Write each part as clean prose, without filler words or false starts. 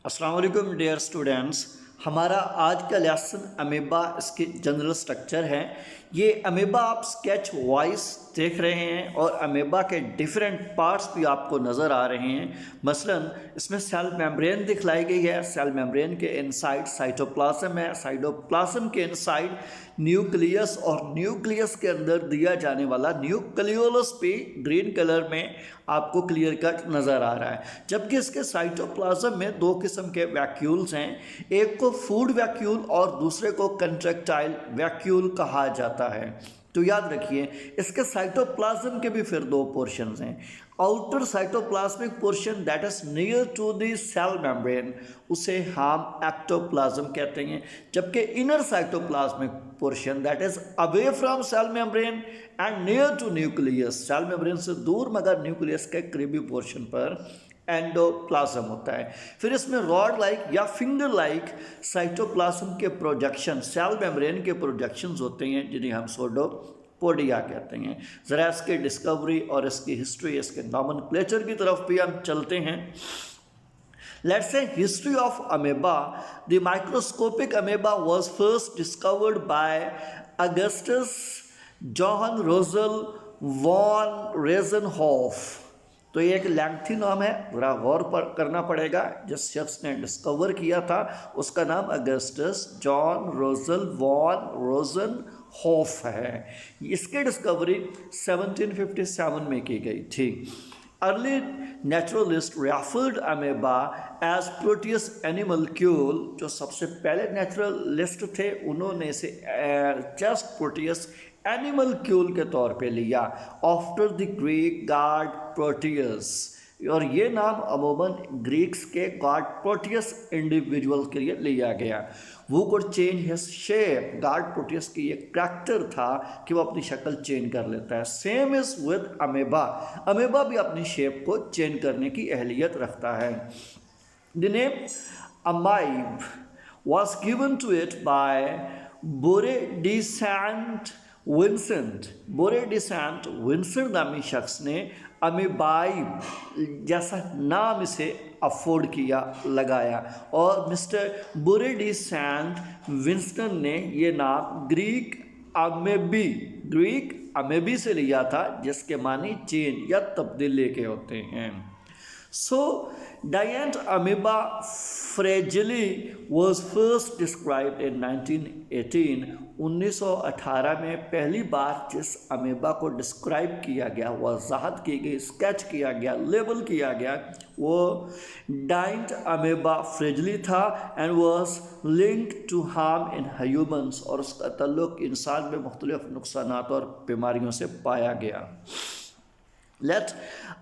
अस्सलाम वालेकुम dear students. हमारा आज का लेसन अमीबा इसकी जनरल स्ट्रक्चर है। ये अमीबा आप स्केच वाइज देख रहे हैं और अमीबा के डिफरेंट पार्ट्स भी आपको नज़र आ रहे हैं। मसलन इसमें सेल मेम्ब्रेन दिखलाई गई है। सेल मेम्ब्रेन के इनसाइड साइटोप्लाज्म है। साइटोप्लाज्म के इनसाइड न्यूक्लियस और न्यूक्लियस के अंदर दिया जाने वाला न्यूक्लियोलस भी ग्रीन कलर में आपको क्लियर कट नज़र आ रहा है। जबकि इसके साइटोप्लाज्म में दो किस्म के वैक्यूल्स हैं, एक को फूड वैक्यूल और दूसरे को कंट्रैक्टाइल वैक्यूल कहा जाता है। तो याद रखिए इसके साइटोप्लाज्म के भी फिर दो पोर्शंस हैं। Outer cytoplasmic portion that is near to the cell membrane उसे हम एक्टोप्लाज्म कहते हैं, जबकि inner cytoplasmic portion that is away from cell membrane and near to nucleus, cell membrane से दूर मगर न्यूक्लियस के करीबी पोर्शन पर एंडोप्लाज्म होता है। फिर इसमें रॉड लाइक या फिंगर लाइक साइटोप्लाज्म के प्रोजेक्शन, सेल मेम्ब्रेन के प्रोजेक्शंस होते हैं जिन्हें हम सूडोपोडिया कहते हैं। ज़रा इसकी डिस्कवरी और इसकी हिस्ट्री, इसके नॉमेनक्लेचर की तरफ भी हम चलते हैं। Let's say history of amoeba. The microscopic amoeba was first discovered by Augustus Johann Rosel von Resenhoff. तो ये एक लेंथी नाम है, ज़रा गौर पर करना पड़ेगा। जिस शख्स ने डिस्कवर किया था उसका नाम Augustus John Rosel von Rosenhof है। इसकी डिस्कवरी 1757 में की गई थी। Early naturalist referred amoeba as proteus animalcule, जो सबसे पहले नेचुरलिस्ट थे उन्होंने इसे जस्ट प्रोटियस एनिमलक्यूल के तौर पे लिया after the Greek God Proteus, और ये नाम अमूमन ग्रीक्स के गॉड प्रोटियस इंडिविजुअल के लिए लिया गया। वो could change his shape, God Proteus की एक करैक्टर था कि वो अपनी शक्ल चेंज कर लेता है। Same is with amoeba, amoeba भी अपनी शेप को चेंज करने की अहलियत रखता है। The name amoeba was given to it by Bory de Saint Vincent. Bory de Saint Vincent नामी शख्स ने अमीबाइब जैसा नाम इसे अफोर्ड किया, लगाया, और मिस्टर बोरे डी सेंट विंस्टन ने ये नाम ग्रीक अमेबी से लिया था, जिसके मानी चेंज या तब्दीली के होते हैं। So, giant amoeba fragile was first described in 1918. 1918 में पहली बार जिस अमेबा को डिस्क्राइब किया गया, वजाहत की गई, स्केच किया गया, लेबल किया गया, वो giant amoeba fragile था and was linked to harm in humans, और उसका ताल्लुक इंसान में मुख्तलिफ नुकसानात और बीमारियों से पाया गया। Let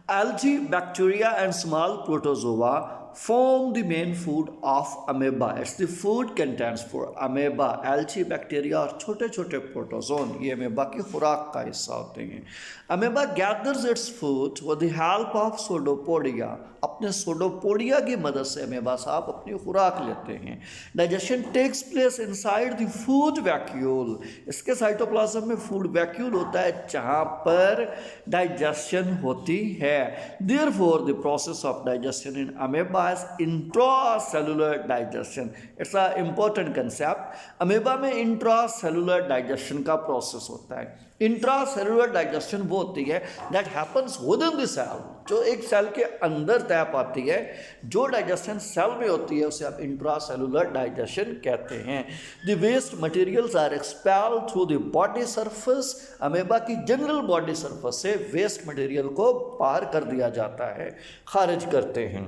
algae, bacteria and small protozoa form the main food of amoeba. It's the food contents for amoeba, algae, bacteria और छोटे छोटे प्रोटोजोन ये अमेबा की खुराक का हिस्सा होते हैं। Amoeba gathers its food with the help of pseudopodia. अपने pseudopodia की मदद से अमेबा साहब अपनी खुराक लेते हैं। Digestion takes place inside the food vacuole. इसके साइटोप्लाज्म में फूड वैक्यूल होता है जहाँ पर डाइजेशन होती है। Therefore, the process of digestion in amoeba is intracellular digestion. It's an important concept. Amoeba में इंट्रासेलुलर डाइजेशन का प्रोसेस होता है। इंट्रासेलुलर डाइजेशन वो होती है that happens within the cell, जो एक सेल के अंदर तय पाती है। जो डाइजेशन सेल में होती है उसे आप इंट्रासेलुलर डाइजेशन कहते हैं। The waste materials are expelled through the body surface. Amoeba की जनरल बॉडी सरफेस से वेस्ट मटेरियल को पार कर दिया जाता है, खारिज करते हैं।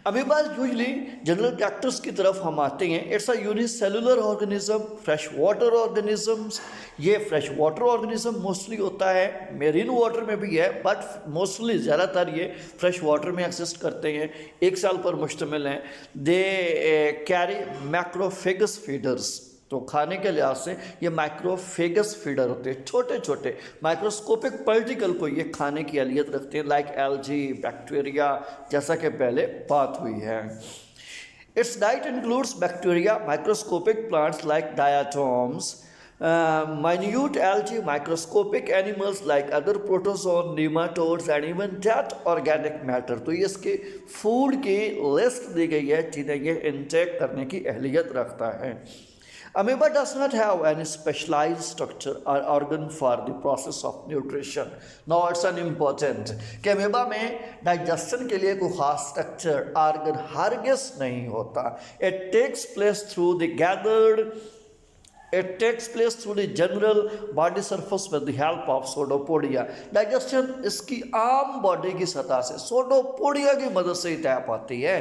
अमीबा यूजली जनरल कैरेक्टर्स की तरफ हम आते हैं। It's a unicellular organism, fresh water organisms. ये फ्रेश वाटर ऑर्गेनिज्म मोस्टली होता है, मेरीन वाटर में भी है, बट मोस्टली ज़्यादातर ये फ्रेश वाटर में एग्जिस्ट करते हैं, एक सेल पर मुश्तमिल हैं। दे कैरी मैक्रोफेगस फीडर्स, तो खाने के लिहाज से ये माइक्रोफेगस फीडर होते हैं, छोटे छोटे माइक्रोस्कोपिक पार्टिकल को ये खाने की अहलियत रखते हैं, लाइक एल्जी, बैक्टीरिया, जैसा कि पहले बात हुई है। Its diet includes bacteria, microscopic plants like diatoms, minute algae, microscopic animals like other protozoan, nematodes and even that organic matter। तो ये इसके फूड की लिस्ट दी गई है जिन्हें ये इंटेक करने की अहलियत रखता है। Amoeba does not have any specialized structure or organ for the process of nutrition. Now it's an important कि अमीबा में डाइजेशन के लिए कोई खास स्ट्रक्चर ऑर्गन हरगिज़ नहीं होता। It takes place through the general body surface with the help of pseudopodia। Digestion इसकी आम बॉडी की सतह से pseudopodia की मदद से ही तय पाती है।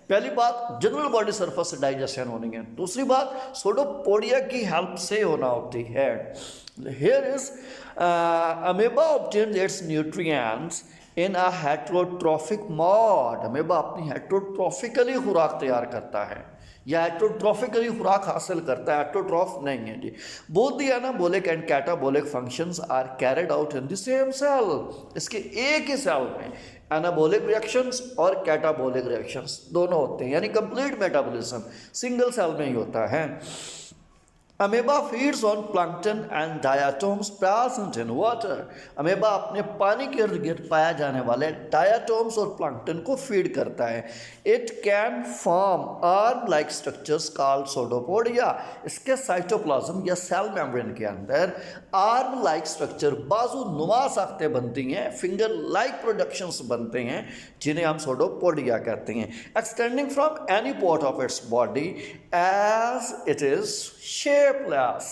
पहली बात जनरल बॉडी सरफेस से डाइजेशन होनी है, दूसरी बात pseudopodia की हेल्प से होना होती है। Here is amoeba obtains its nutrients in a heterotrophic mode। Amoeba अपनी हेटरोट्रॉफिकली खुराक तैयार करता है या हेटरोट्रॉफिकली खुराक हासिल करता है, हेटरोट्रॉफ नहीं है जी। Both the anabolic and catabolic functions are carried out in the same cell. इसके एक ही सेल में एनाबॉलिक रिएक्शंस और कैटाबॉलिक रिएक्शंस दोनों होते हैं, यानी कंप्लीट मेटाबॉलिज्म सिंगल सेल में ही होता है। Amoeba feeds on plankton and diatoms present in water. Amoeba अपने पानी के इर्द गिर्द पाया जाने वाले डायाटोम्स और प्लैंक्टन को फीड करता है। It can form arm like structures called pseudopodia। इसके साइटोप्लाज्म या सेल मेम्ब्रेन के अंदर आर्म लाइक स्ट्रक्चर बाजू नुमा साख्तें बनती हैं, फिंगर लाइक प्रोडक्शंस बनते हैं जिन्हें हम pseudopodia कहते हैं। Extending from any part of its body as it is shapeless.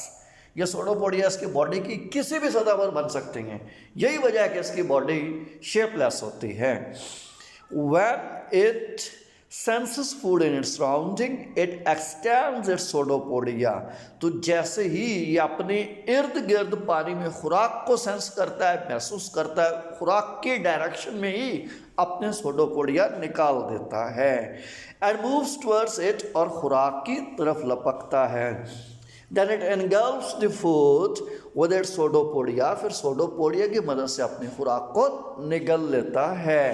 ये pseudopodia इसकी बॉडी की किसी भी सतह पर बन सकती हैं, यही वजह है कि इसकी बॉडी शेपलेस होती है। When it senses food in its surrounding, it extends its pseudopodia। तो जैसे ही ये अपने इर्द गिर्द पानी में खुराक को सेंस करता है, महसूस करता है, खुराक के डायरेक्शन में ही अपने pseudopodia निकाल देता है। एंड मूव्स टुवर्ड्स इट, और खुराक की तरफ लपकता है। Then it engulfs the food with its pseudopodia। फिर pseudopodia की मदद से अपनी खुराक को निगल लेता है।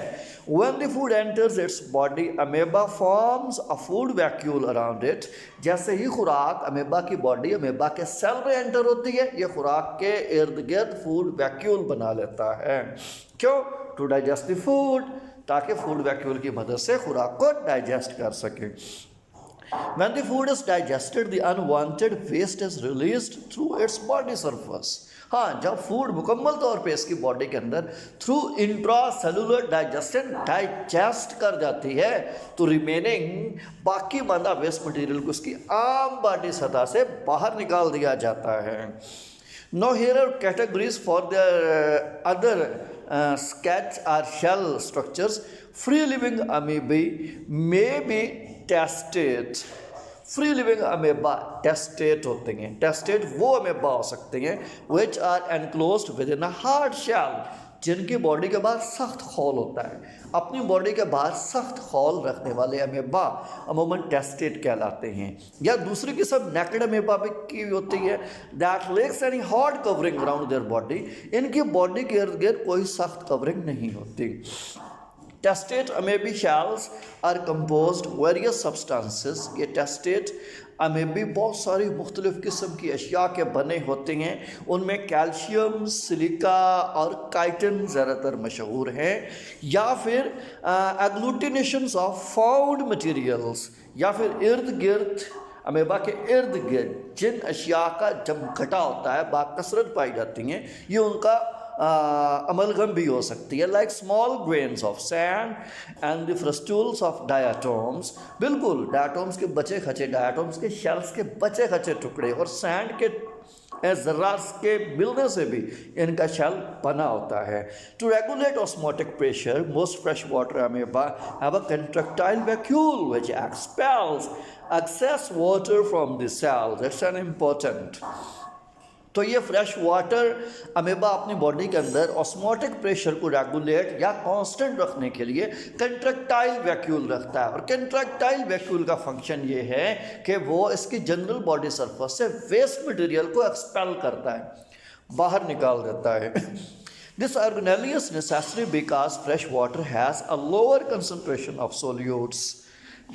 When the food enters its body, amoeba forms a food vacuole around it। जैसे ही खुराक अमीबा की बॉडी अमीबा के सेल में एंटर होती है, ये खुराक के इर्द गिर्द फूड वैक्यूल बना लेता है। क्यों? टू डाइजेस्ट द फूड, ताकि फूड वैक्यूल की मदद से खुराक को डाइजेस्ट कर सके। When the food is digested, the unwanted waste is released through its body surface। हाँ, जब फूड मुकम्मल तौर पे इसकी बॉडी के अंदर थ्रू इंट्रासेलुलर डाइजेशन डाइजेस्ट कर जाती है, तो रिमेनिंग बाकी बांधा वेस्ट मटेरियल को उसकी आम बॉडी सतह से बाहर निकाल दिया जाता है। Now here are categories for the other sketch or shell structures। Free living amoeba may be testate. Free living amoeba testate होते हैं। टेस्टेट वो अमेबा हो सकते हैं which are enclosed within a hard shell, जिनकी body के बाहर सख्त खोल होता है। अपनी बॉडी के बाहर सख्त खोल रखने वाले अमेबा अमूमन टेस्टेट कहलाते हैं। या दूसरी किस्म नेकेड अमेबा भी की होती है, that lacks any hard covering around their body. इनकी बॉडी के इर्द गिर्द कोई सख्त कवरिंग नहीं होती। Testate amoebae shells are composed various substances. ये टेस्टेट अमेबी बहुत सारी मुख्तलिफ किस्म की अशिया के बने होते हैं। उनमें कैल्शियम, सिलिका और काइटिन ज़्यादातर मशहूर हैं। या फिर एग्लूटिनेशंस ऑफ फाउंड मटीरियल्स, या फिर इर्द गिर्द अमेबा के इर्द गिर्द जिन अशिया का जमघटा होता है, बाकसरत पाई जाती हैं, ये उनका अमलगम भी हो सकती है। Like small grains of sand and the frustules of diatoms. बिल्कुल डायाटोम्स के बचे खचे, डायाटोम्स के शेल्स के बचे खचे टुकड़े और सैंड के ज़र्रास के मिलने से भी इनका शेल बना होता है। To regulate osmotic pressure, most fresh water amoeba have a contractile vacuole which expels excess water from the cell. That's an important. तो ये फ्रेश वाटर अमेबा अपनी बॉडी के अंदर ऑस्मोटिक प्रेशर को रेगुलेट या कांस्टेंट रखने के लिए कंट्रैक्टाइल वैक्यूल रखता है। और कंट्रैक्टाइल वैक्यूल का फंक्शन ये है कि वो इसकी जनरल बॉडी सरफेस से वेस्ट मटेरियल को एक्सपेल करता है, बाहर निकाल देता है। This organelle is necessary because fresh water has a lower concentration of solutes.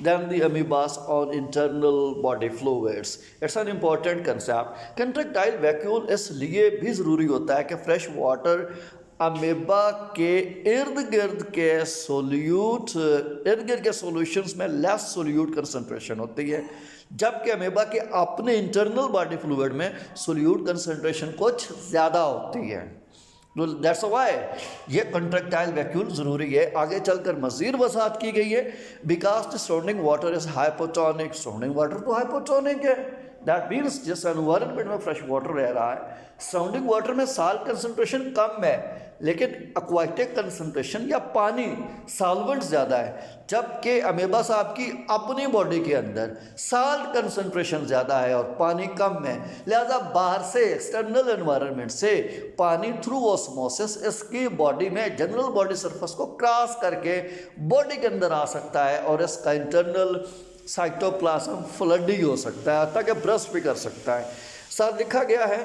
than the amoebas on internal body fluids. It's an important concept. Contractile vacuole इसलिए भी ज़रूरी होता है कि फ्रेश वाटर अमेबा के इर्द गिर्द के सॉल्यूशंस में लेस सोल्यूट कंसंट्रेशन होती है, जबकि अमेबा के अपने इंटरनल बॉडी फ्लूइड में सोल्यूट कंसंट्रेशन कुछ ज़्यादा होती है। दैट्स वाई ये कंट्रैक्टाइल वैक्यूल ज़रूरी है। आगे चलकर मज़ीद वसात की गई है। Because the surrounding water is hypotonic, surrounding water तो हाइपोटोनिक है। दैट मीन्स जिस एनवायरनमेंट में फ्रेश वाटर रह रहा है, सराउंडिंग वाटर में साल्ट कंसंट्रेशन कम है, लेकिन एक्वाटिक कंसंट्रेशन या पानी सॉल्वेंट ज़्यादा है, जबकि अमेबा साहब की अपनी बॉडी के अंदर साल्ट कंसंट्रेशन ज़्यादा है और पानी कम है। लिहाजा बाहर से एक्सटर्नल एनवायरनमेंट से पानी थ्रू ऑस्मोसिस इसकी बॉडी में जनरल बॉडी सरफेस को क्रॉस करके बॉडी के अंदर आ सकता है और इसका इंटरनल साइटोप्लाज्म फ्लडी हो सकता है, ताकि ब्रस्ट भी कर सकता है। साथ लिखा गया है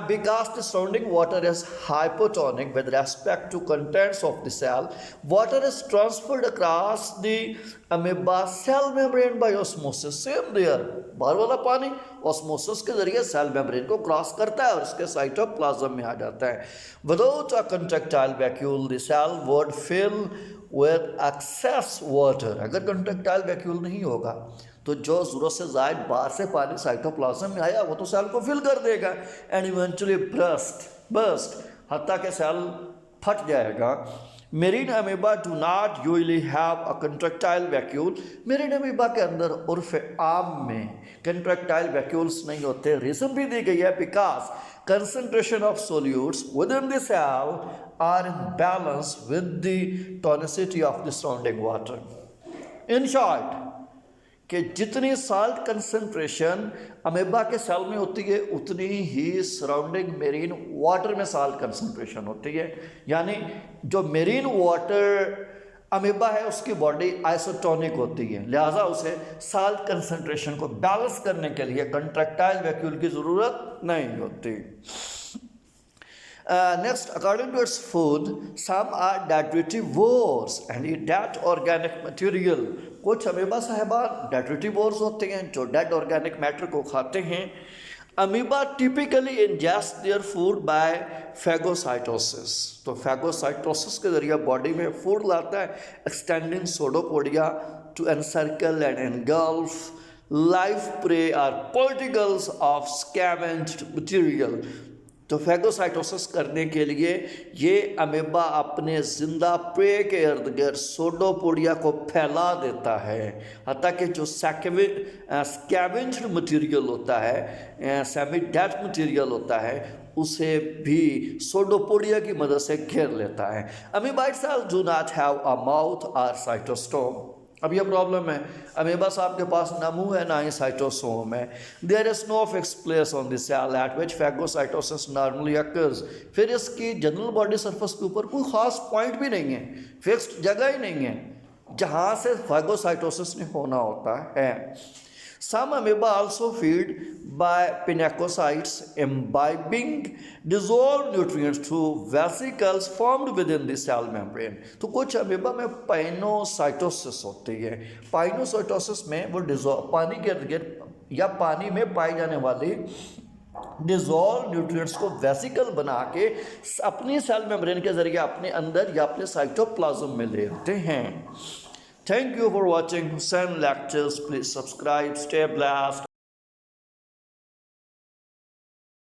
because the surrounding water is hypotonic with respect to contents of the cell, water is transferred across the amoeba cell membrane by osmosis. Same there, बाहर वाला पानी osmosis के जरिए सेल मेम्ब्रेन को क्रॉस करता है और इसके साइटोप्लाज्म में आ जाता है। Without a contractile vacuole, the cell would fill with excess water. अगर contractile vacuole नहीं होगा तो जो ज़रूरत से ज़ायद बाहर से पानी साइटोप्लाज्म में आया वो तो सेल को फिल कर देगा एंड इवेंचुअली बर्स्ट हत्ता के सेल फट जाएगा। Marine amoeba do not usually have a contractile vacuole. Marine amoeba के अंदर उर्फ आम में कंट्रैक्टाइल वैक्यूल्स नहीं होते। रीज़न भी दी गई है because concentration of solutes within the cell are in balance with the tonicity of the surrounding water. In short, कि जितनी साल्ट कंसंट्रेशन अमेबा के सेल में होती है उतनी ही सराउंडिंग मेरीन वाटर में साल्ट कंसंट्रेशन होती है। यानी जो मेरीन वाटर अमेबा है उसकी बॉडी आइसोटोनिक होती है, लिहाजा उसे साल्ट कंसंट्रेशन को बैलेंस करने के लिए कंट्रैक्टाइल वैक्यूल की ज़रूरत नहीं होती। Next, according to its food, some are detritivores and eat dead organic material. कुछ अमीबा साहिबान डेट्रिटिवोर्स होते हैं जो डेड ऑर्गेनिक मैटर को खाते हैं। Amoeba typically ingest their food by phagocytosis. तो फैगोसाइटोसिस के जरिए बॉडी में फूड लाता है, extending pseudopodia to encircle and engulf life prey or particles of scavenged material. तो फैगोसाइटोसिस करने के लिए ये अमेबा अपने जिंदा प्रे के इर्द गिर्द सोडोपोडिया को फैला देता है, हत्ता कि जो स्कैवेंज्ड मटेरियल होता है, सेमी डेड मटेरियल होता है, उसे भी सोडोपोडिया की मदद से घेर लेता है। Amoeboid cells do not have a mouth or cytostome. अब यह प्रॉब्लम है, अमीबा साहब के पास ना मुंह है ना ही साइटोसोम है। There is no fix place on the cell at which phagocytosis normally occurs. फिर इसकी जनरल बॉडी सरफेस के ऊपर कोई खास पॉइंट भी नहीं है, फिक्स्ड जगह ही नहीं है जहाँ से फैगोसाइटोसिस ने होना होता है। Some amoeba also feed by pinacocytes imbibing dissolved nutrients through vesicles formed within the cell membrane. तो कुछ अमीबा में पाइनोसाइटोसिस होती है। पाइनोसाइटोसिस में वो पानी के इर्द गिर्द या पानी में पाई जाने वाली डिजॉल्व न्यूट्रिएंट्स को वेसिकल बना के अपनी सेल मेम्ब्रेन के जरिए अपने अंदर या अपने साइटोप्लाज्म में ले आते हैं। Thank you for watching Hussain Lectures. Please subscribe. Stay blessed.